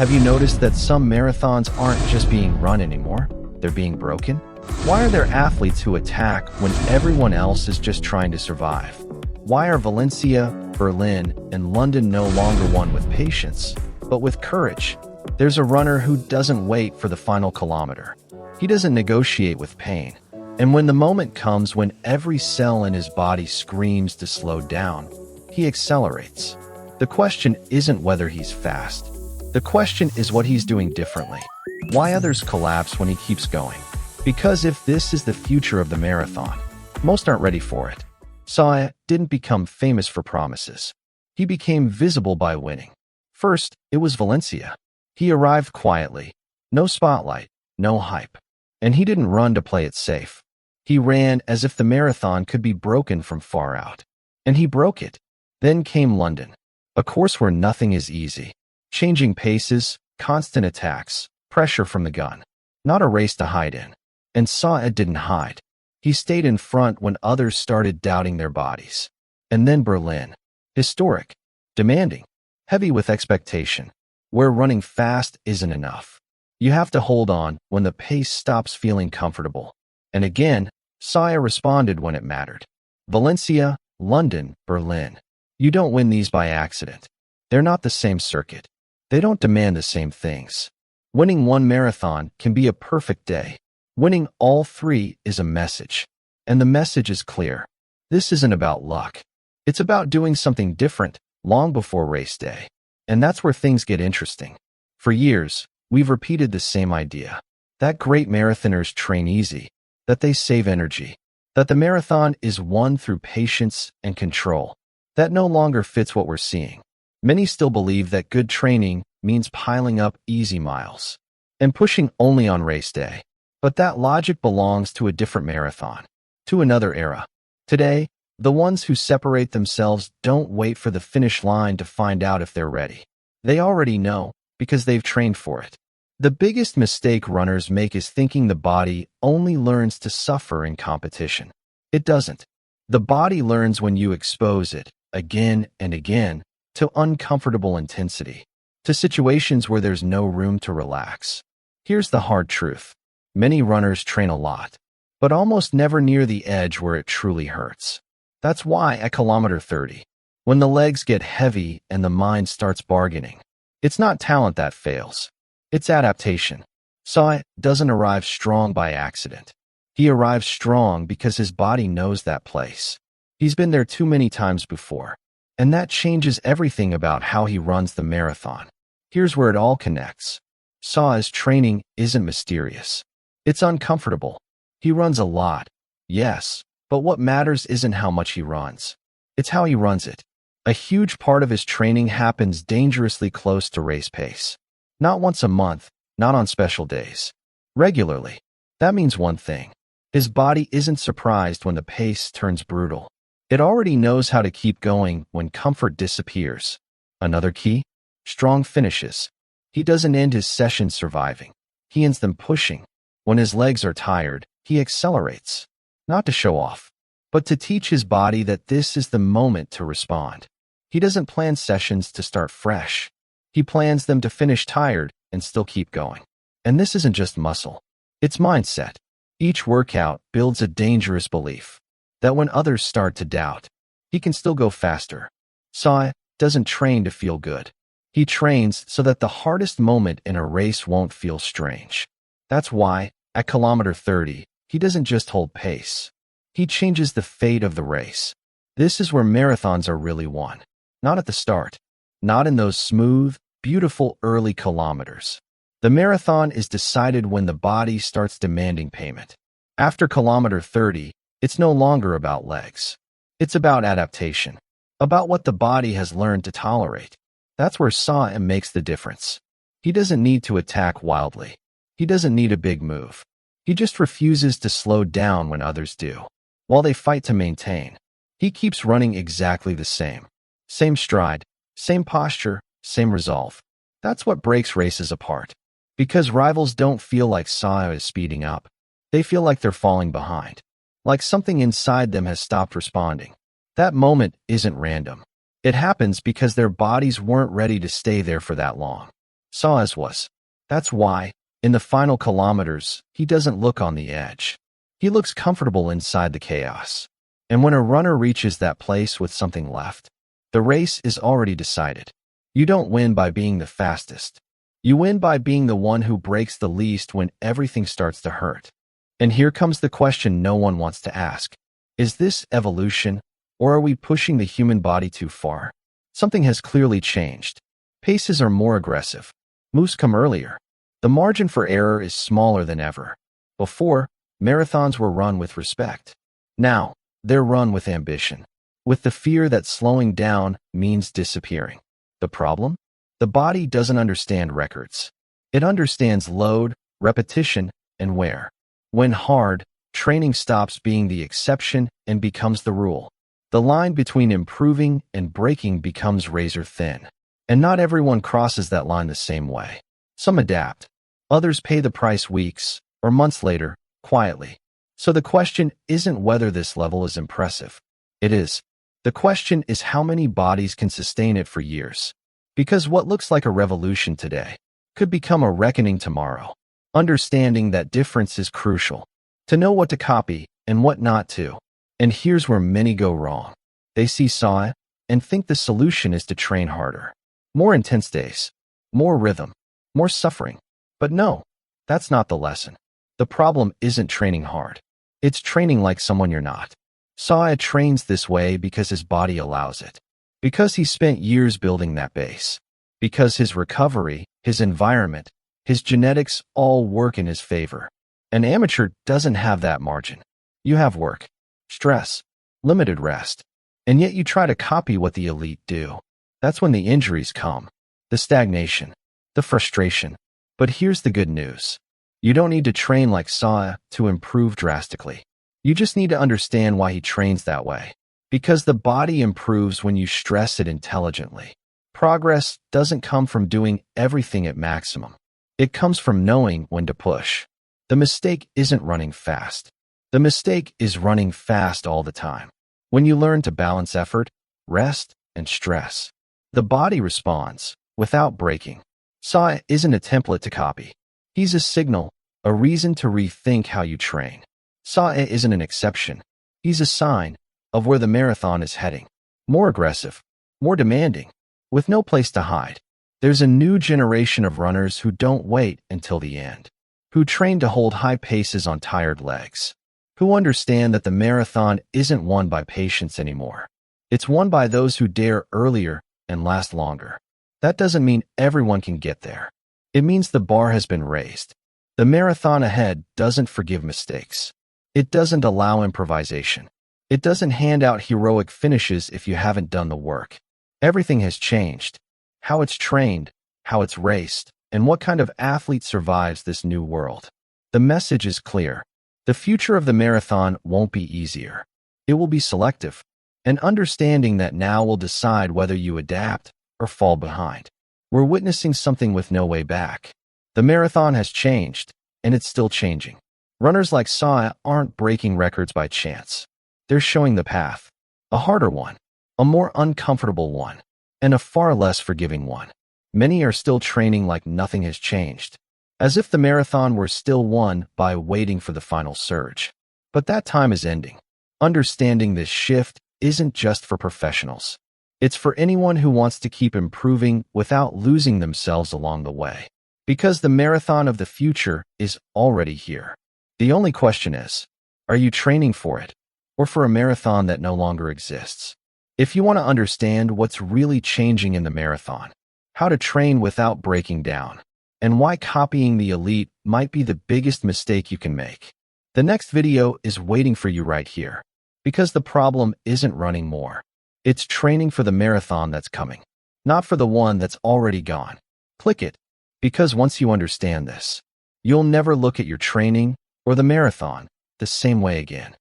Have you noticed that some marathons aren't just being run anymore? They're being broken? Why are there athletes who attack when everyone else is just trying to survive? Why are Valencia, Berlin, and London no longer won with patience, but with courage? There's a runner who doesn't wait for the final kilometer. He doesn't negotiate with pain. And when the moment comes when every cell in his body screams to slow down, he accelerates. The question isn't whether he's fast. The question is what he's doing differently. Why others collapse when he keeps going. Because if this is the future of the marathon, most aren't ready for it. Sawe didn't become famous for promises. He became visible by winning. First, it was Valencia. He arrived quietly. No spotlight, no hype. And he didn't run to play it safe. He ran as if the marathon could be broken from far out. And he broke it. Then came London, a course where nothing is easy. Changing paces, constant attacks, pressure from the gun. Not a race to hide in. And Sawe didn't hide. He stayed in front when others started doubting their bodies. And then Berlin. Historic. Demanding. Heavy with expectation. Where running fast isn't enough. You have to hold on when the pace stops feeling comfortable. And again, Sawe responded when it mattered. Valencia, London, Berlin. You don't win these by accident. They're not the same circuit. They don't demand the same things. Winning one marathon can be a perfect day. Winning all three is a message. And the message is clear. This isn't about luck. It's about doing something different long before race day. And that's where things get interesting. For years, we've repeated the same idea. That great marathoners train easy. That they save energy. That the marathon is won through patience and control. That no longer fits what we're seeing. Many still believe that good training means piling up easy miles and pushing only on race day. But that logic belongs to a different marathon, to another era. Today, the ones who separate themselves don't wait for the finish line to find out if they're ready. They already know because they've trained for it. The biggest mistake runners make is thinking the body only learns to suffer in competition. It doesn't. The body learns when you expose it, again and again, to uncomfortable intensity, to situations where there's no room to relax. Here's the hard truth. Many runners train a lot, but almost never near the edge where it truly hurts. That's why at kilometer 30, when the legs get heavy and the mind starts bargaining, it's not talent that fails. It's adaptation. Sawe doesn't arrive strong by accident. He arrives strong because his body knows that place. He's been there too many times before. And that changes everything about how he runs the marathon. Here's where it all connects. Sawe's training isn't mysterious. It's uncomfortable. He runs a lot, yes, but what matters isn't how much he runs. It's how he runs it. A huge part of his training happens dangerously close to race pace. Not once a month, not on special days. Regularly. That means one thing. His body isn't surprised when the pace turns brutal. It already knows how to keep going when comfort disappears. Another key? Strong finishes. He doesn't end his sessions surviving. He ends them pushing. When his legs are tired, he accelerates. Not to show off, but to teach his body that this is the moment to respond. He doesn't plan sessions to start fresh. He plans them to finish tired and still keep going. And this isn't just muscle. It's mindset. Each workout builds a dangerous belief that when others start to doubt, he can still go faster. Sawe doesn't train to feel good. He trains so that the hardest moment in a race won't feel strange. That's why, at kilometer 30, he doesn't just hold pace. He changes the fate of the race. This is where marathons are really won. Not at the start. Not in those smooth, beautiful early kilometers. The marathon is decided when the body starts demanding payment. After kilometer 30, it's no longer about legs. It's about adaptation. About what the body has learned to tolerate. That's where Sawe makes the difference. He doesn't need to attack wildly. He doesn't need a big move. He just refuses to slow down when others do. While they fight to maintain, he keeps running exactly the same. Same stride, same posture, same resolve. That's what breaks races apart. Because rivals don't feel like Sawe is speeding up. They feel like they're falling behind. Like something inside them has stopped responding. That moment isn't random. It happens because their bodies weren't ready to stay there for that long. Sawe's was. That's why, in the final kilometers, he doesn't look on the edge. He looks comfortable inside the chaos. And when a runner reaches that place with something left, the race is already decided. You don't win by being the fastest. You win by being the one who breaks the least when everything starts to hurt. And here comes the question no one wants to ask. Is this evolution, or are we pushing the human body too far? Something has clearly changed. Paces are more aggressive. Moves come earlier. The margin for error is smaller than ever. Before, marathons were run with respect. Now, they're run with ambition, with the fear that slowing down means disappearing. The problem? The body doesn't understand records. It understands load, repetition, and wear. When hard, training stops being the exception and becomes the rule. The line between improving and breaking becomes razor thin. And not everyone crosses that line the same way. Some adapt. Others pay the price weeks or months later, quietly. So the question isn't whether this level is impressive. It is. The question is how many bodies can sustain it for years. Because what looks like a revolution today could become a reckoning tomorrow. Understanding that difference is crucial. To know what to copy and what not to. And here's where many go wrong. They see Sawe and think the solution is to train harder. More intense days. More rhythm. More suffering. But no, that's not the lesson. The problem isn't training hard. It's training like someone you're not. Sawe trains this way because his body allows it. Because he spent years building that base. Because his recovery, his environment, his genetics all work in his favor. An amateur doesn't have that margin. You have work, stress, limited rest, and yet you try to copy what the elite do. That's when the injuries come, the stagnation, the frustration. But here's the good news. You don't need to train like Sawe to improve drastically. You just need to understand why he trains that way. Because the body improves when you stress it intelligently. Progress doesn't come from doing everything at maximum. It comes from knowing when to push. The mistake isn't running fast. The mistake is running fast all the time. When you learn to balance effort, rest, and stress, the body responds without breaking. Sawe isn't a template to copy. He's a signal, a reason to rethink how you train. Sawe isn't an exception. He's a sign of where the marathon is heading. More aggressive, more demanding, with no place to hide. There's a new generation of runners who don't wait until the end, who train to hold high paces on tired legs, who understand that the marathon isn't won by patience anymore. It's won by those who dare earlier and last longer. That doesn't mean everyone can get there. It means the bar has been raised. The marathon ahead doesn't forgive mistakes. It doesn't allow improvisation. It doesn't hand out heroic finishes if you haven't done the work. Everything has changed. How it's trained, how it's raced, and what kind of athlete survives this new world. The message is clear. The future of the marathon won't be easier. It will be selective. And understanding that now will decide whether you adapt or fall behind. We're witnessing something with no way back. The marathon has changed, and it's still changing. Runners like Sawe aren't breaking records by chance. They're showing the path. A harder one, a more uncomfortable one, and a far less forgiving one. Many are still training like nothing has changed, as if the marathon were still won by waiting for the final surge. But that time is ending. Understanding this shift isn't just for professionals. It's for anyone who wants to keep improving without losing themselves along the way. Because the marathon of the future is already here. The only question is, are you training for it, or for a marathon that no longer exists? If you want to understand what's really changing in the marathon, how to train without breaking down, and why copying the elite might be the biggest mistake you can make, the next video is waiting for you right here. Because the problem isn't running more. It's training for the marathon that's coming, not for the one that's already gone. Click it, because once you understand this, you'll never look at your training or the marathon the same way again.